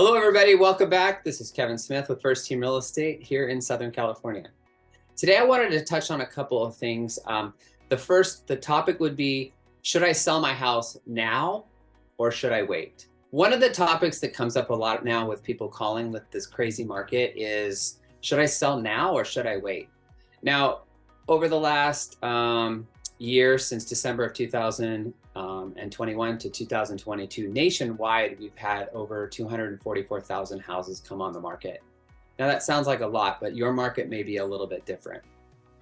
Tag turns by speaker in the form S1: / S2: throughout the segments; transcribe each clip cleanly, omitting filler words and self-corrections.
S1: Hello, everybody. Welcome back. This is Kevin Smith with First Team Real Estate here in Southern California. Today, I wanted to touch on a couple of things. The topic would be, should I sell my house now or should I wait? One of the topics that comes up a lot now with people calling with this crazy market is, should I sell now or should I wait? Now, over the last year, since December of 2021 to 2022, nationwide, we've had over 244,000 houses come on the market. Now that sounds like a lot, but your market may be a little bit different.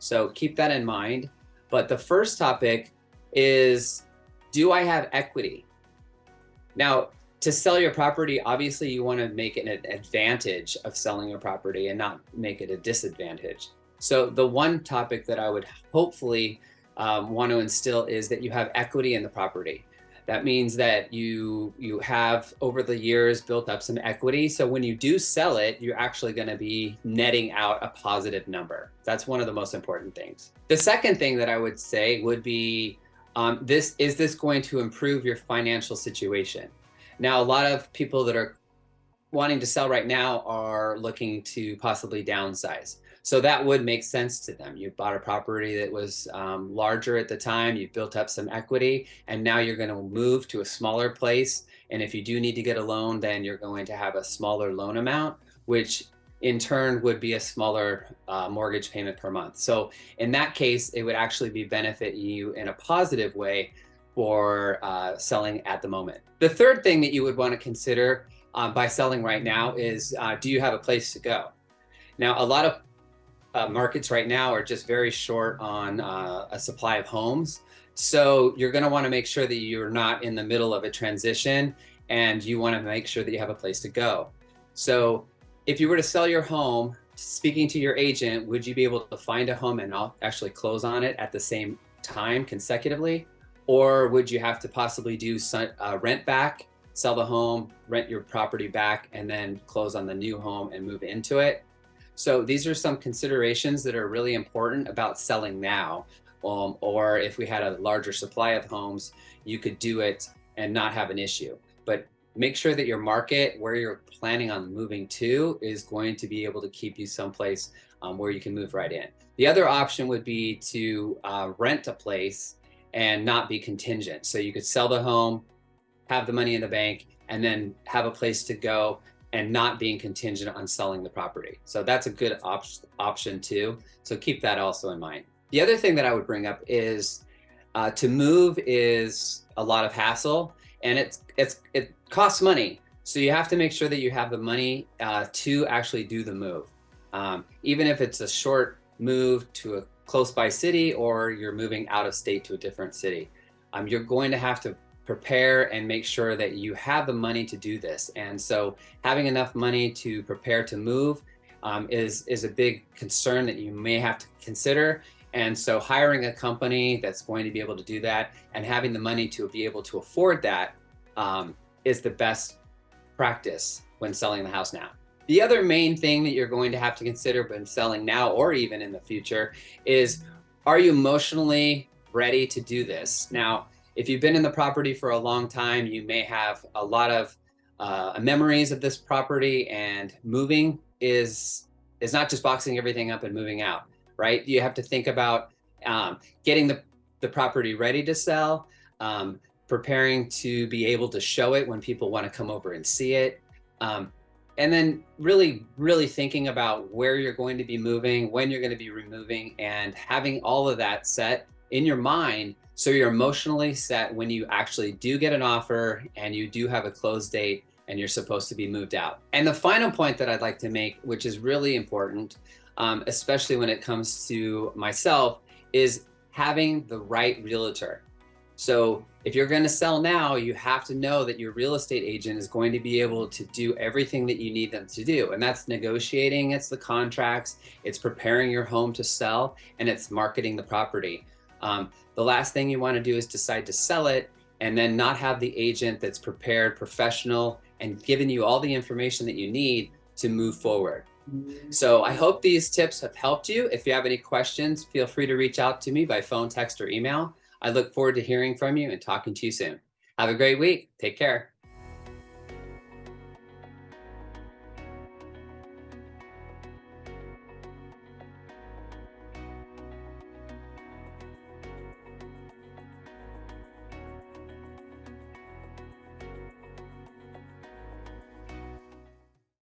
S1: So keep that in mind. But the first topic is, do I have equity? Now, to sell your property, obviously you want to make it an advantage of selling your property and not make it a disadvantage. So the one topic that I would hopefully want to instill is that you have equity in the property. That means that you have over the years built up some equity. So when you do sell it, you're actually going to be netting out a positive number. That's one of the most important things. The second thing that I would say would be, is this going to improve your financial situation? Now, a lot of people that are wanting to sell right now are looking to possibly downsize. So that would make sense to them. You bought a property that was larger at the time, you built up some equity, and now you're going to move to a smaller place. And if you do need to get a loan, then you're going to have a smaller loan amount, which in turn would be a smaller mortgage payment per month. So in that case, it would actually be benefit you in a positive way for selling at the moment. The third thing that you would want to consider by selling right now is, do you have a place to go? Now, a lot of markets right now are just very short on a supply of homes. So you're going to want to make sure that you're not in the middle of a transition, and you want to make sure that you have a place to go. So if you were to sell your home, speaking to your agent, would you be able to find a home and actually close on it at the same time consecutively? Or would you have to possibly do rent back, sell the home, rent your property back, and then close on the new home and move into it? So these are some considerations that are really important about selling now. Or if we had a larger supply of homes, you could do it and not have an issue. But make sure that your market, where you're planning on moving to, is going to be able to keep you someplace where you can move right in. The other option would be to rent a place and not be contingent. So you could sell the home, have the money in the bank, and then have a place to go and not being contingent on selling the property. So that's a good option too. So keep that also in mind. The other thing that I would bring up is to move is a lot of hassle, and it costs money. So you have to make sure that you have the money to actually do the move. Even if it's a short move to a close by city, or you're moving out of state to a different city, you're going to have to prepare and make sure that you have the money to do this. And so having enough money to prepare to move is a big concern that you may have to consider. And so hiring a company that's going to be able to do that and having the money to be able to afford that is the best practice when selling the house now. The other main thing that you're going to have to consider when selling now or even in the future is, are you emotionally ready to do this? Now, if you've been in the property for a long time, you may have a lot of memories of this property, and moving is not just boxing everything up and moving out, right? You have to think about getting the property ready to sell, preparing to be able to show it when people want to come over and see it. And then really, really thinking about where you're going to be moving, when you're going to be removing, and having all of that set in your mind so you're emotionally set when you actually do get an offer and you do have a close date and you're supposed to be moved out. And the final point that I'd like to make, which is really important, especially when it comes to myself, is having the right realtor. So if you're going to sell now, you have to know that your real estate agent is going to be able to do everything that you need them to do. And that's negotiating, it's the contracts, it's preparing your home to sell, and it's marketing the property. The last thing you want to do is decide to sell it and then not have the agent that's prepared, professional, and giving you all the information that you need to move forward. So I hope these tips have helped you. If you have any questions, feel free to reach out to me by phone, text, or email. I look forward to hearing from you and talking to you soon. Have a great week. Take care.